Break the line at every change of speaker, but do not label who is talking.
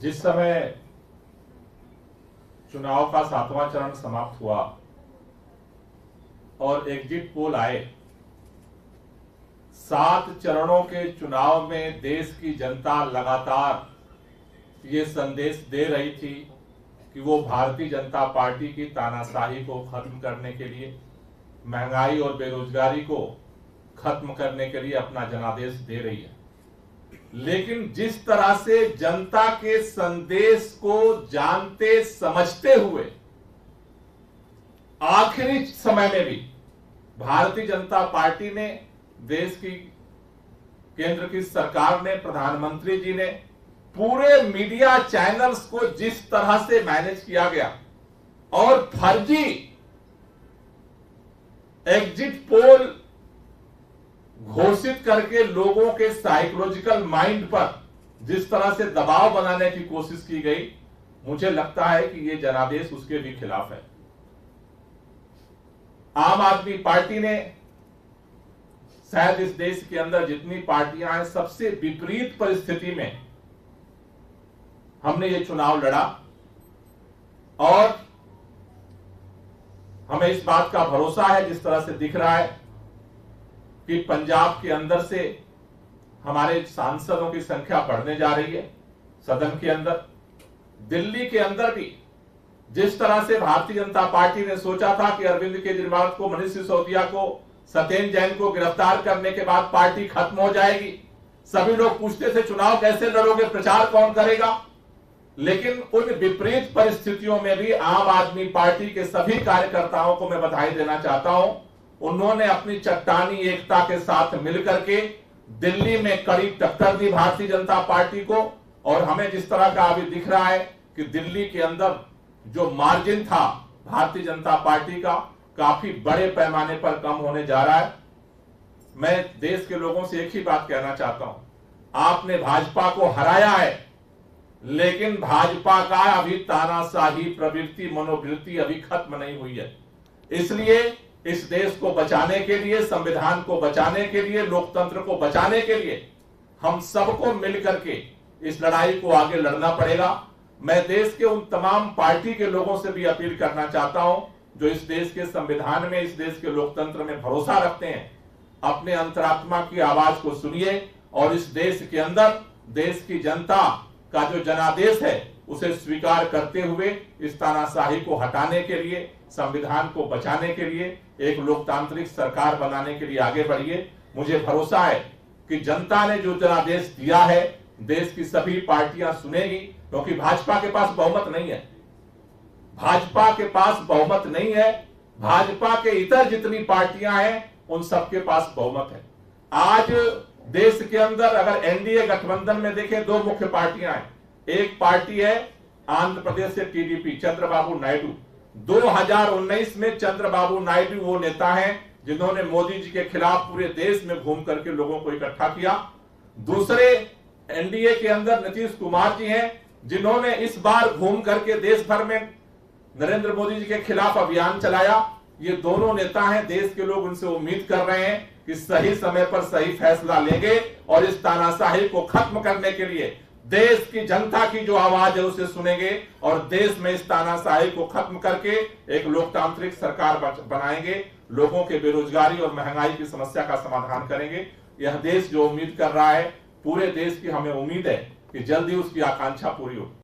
जिस समय चुनाव का 7वां चरण समाप्त हुआ और एग्जिट पोल आए, 7 चरणों के चुनाव में देश की जनता लगातार ये संदेश दे रही थी कि वो भारतीय जनता पार्टी की तानाशाही को खत्म करने के लिए, महंगाई और बेरोजगारी को खत्म करने के लिए अपना जनादेश दे रही है। लेकिन जिस तरह से जनता के संदेश को जानते समझते हुए आखिरी समय में भी भारतीय जनता पार्टी ने, देश की केंद्र की सरकार ने, प्रधानमंत्री जी ने पूरे मीडिया चैनल्स को जिस तरह से मैनेज किया गया और फर्जी एग्जिट पोल घोषित करके लोगों के साइकोलॉजिकल माइंड पर जिस तरह से दबाव बनाने की कोशिश की गई, मुझे लगता है कि यह जनादेश उसके भी खिलाफ है। आम आदमी पार्टी ने शायद इस देश के अंदर जितनी पार्टियां हैं, सबसे विपरीत परिस्थिति में हमने ये चुनाव लड़ा और हमें इस बात का भरोसा है, जिस तरह से दिख रहा है कि पंजाब के अंदर से हमारे सांसदों की संख्या बढ़ने जा रही है सदन के अंदर। दिल्ली के अंदर भी जिस तरह से भारतीय जनता पार्टी ने सोचा था कि अरविंद केजरीवाल को, मनीष सिसोदिया को, सत्येंद्र जैन को गिरफ्तार करने के बाद पार्टी खत्म हो जाएगी। सभी लोग पूछते थे चुनाव कैसे लड़ोगे, प्रचार कौन करेगा। लेकिन उन विपरीत परिस्थितियों में भी आम आदमी पार्टी के सभी कार्यकर्ताओं को मैं बधाई देना चाहता हूं। उन्होंने अपनी चट्टानी एकता के साथ मिलकर के दिल्ली में कड़ी टक्कर दी भारतीय जनता पार्टी को। और हमें जिस तरह का अभी दिख रहा है कि दिल्ली के अंदर जो मार्जिन था भारतीय जनता पार्टी का, काफी बड़े पैमाने पर कम होने जा रहा है। मैं देश के लोगों से एक ही बात कहना चाहता हूं, आपने भाजपा को हराया है, लेकिन भाजपा का अभी तानाशाही प्रवृत्ति, मनोवृत्ति अभी खत्म नहीं हुई है। इसलिए इस देश को बचाने के लिए, संविधान को बचाने के लिए, लोकतंत्र को बचाने के लिए हम सबको मिलकर के इस लड़ाई को आगे लड़ना पड़ेगा। मैं देश के उन तमाम पार्टी के लोगों से भी अपील करना चाहता हूं जो इस देश के संविधान में, इस देश के लोकतंत्र में भरोसा रखते हैं। अपने अंतरात्मा की आवाज को सुनिए और इस देश के अंदर देश की जनता का जो जनादेश है उसे स्वीकार करते हुए इस तानाशाही को हटाने के लिए, संविधान को बचाने के लिए, एक लोकतांत्रिक सरकार बनाने के लिए आगे बढ़िए। मुझे भरोसा है कि जनता ने जो जनादेश दिया है देश की सभी पार्टियां सुनेगी, क्योंकि भाजपा के पास बहुमत नहीं है। भाजपा के पास बहुमत नहीं है। भाजपा के इतर जितनी पार्टियां हैं उन सबके पास बहुमत है। आज देश के अंदर अगर एनडीए गठबंधन में देखें, 2 मुख्य पार्टियां हैं। एक पार्टी है आंध्र प्रदेश से टीडीपी, चंद्रबाबू नायडू। 2019 में चंद्रबाबू नायडू वो नेता हैं जिन्होंने मोदी जी के खिलाफ पूरे देश में घूम करके लोगों को इकट्ठा किया। दूसरे एनडीए के अंदर नीतीश कुमार जी हैं जिन्होंने इस बार घूम करके देश भर में नरेंद्र मोदी जी के खिलाफ अभियान चलाया। ये दोनों नेता हैं, देश के लोग उनसे उम्मीद कर रहे हैं कि सही समय पर सही फैसला लेंगे और इस तानाशाही को खत्म करने के लिए देश की जनता की जो आवाज है उसे सुनेंगे और देश में इस तानाशाही को खत्म करके एक लोकतांत्रिक सरकार बनाएंगे। लोगों के बेरोजगारी और महंगाई की समस्या का समाधान करेंगे। यह देश जो उम्मीद कर रहा है, पूरे देश की हमें उम्मीद है कि जल्दी उसकी आकांक्षा पूरी हो।